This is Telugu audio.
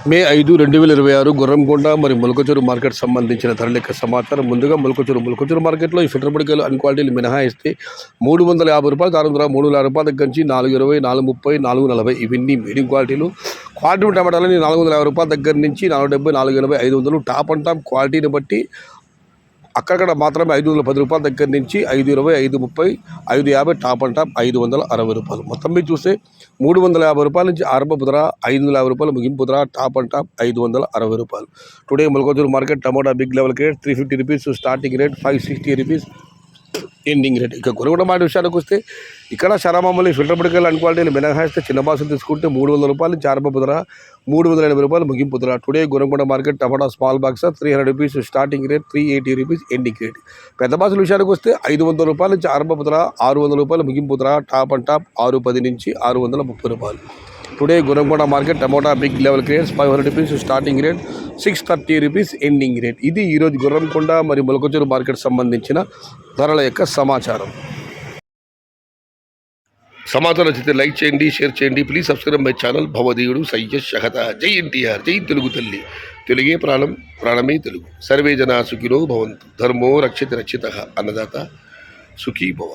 మే 5, 2026 గుర్రంకొండ మరియు మొలకచూరు మార్కెట్ సంబంధించిన ధరల యొక్క సమాచారం. ముందుగా మొలకచూరు మార్కెట్లో ఈ ఫిల్టర్ పొడికాయలు అన్ని క్వాలిటీలు మినహాయిస్తే 350 రూపాయలు, 350 రూపాయల దగ్గర నుంచి 420, 430, 440 ఇవన్నీ మీడియం క్వాలిటీలు. క్వాలిటీ టమాటాలని 450 రూపాయల దగ్గర నుంచి 470, 480, 500 టాప్ అండ్ టాప్ క్వాలిటీని బట్టి అక్కడక్కడ మాత్రమే 510 రూపాయల దగ్గర నుంచి 520, 530, 550 టాప్ అండ్ టాప్ 560 రూపాయలు. మొత్తం మీద చూస్తే 350 రూపాయల నుంచి ఆరంభపు ధర, 550 రూపాయలు ముగింపు ధర, టాప్ అండ్ టాప్ 560 రూపాయలు. Today Molakachuru market tomato big level rate 350 rupees starting rate, 560 rupees ending rate. ఇక కొనుగోలు మాట విషయానికి వస్తే ఇక్కడ శరామామూలి ఫిల్టర్ పొడికాయలు అన్ని క్వాలిటీలు మినహాయిస్తే చిన్న బాసులు తీసుకుంటే 300 రూపాయలు నుంచి ఆరంభపు ధర, 380 రూపాయలు ముగింపు ధర. టుడే గురంకొండ మార్కెట్ టమాటా small box 300 rupees starting rate, 380 rupees ending rate. పెద్ద బాసుల విషయానికి వస్తే 500 రూపాయల నుంచి ఆరంభపు ధర, 600 రూపాయలు ముగింపు ధర, టాప్ అండ్ టాప్ 610 నుంచి 630 రూపాయలు. Today Gurramkonda market tomato big level rates 500 rupees starting rate, 630 rupees ending rate. ఇది ఈరోజు గుర్రంకొండ మరియు మొలకచూరు మార్కెట్ సంబంధించిన ధరల యొక్క సమాచారం నచ్చితే లైక్ చేయండి, షేర్ చేయండి. Please subscribe my channel. భవదీయుడు సయ్యద్ షహత. జై ఎన్టీఆర్, జై తెలుగు తల్లి. తెలుగే ప్రాణం, ప్రాణమే తెలుగు. సర్వే జనా సుఖినో భవంతు. ధర్మో రక్షిత రక్షిత. అన్నదాత సుఖీ భవ.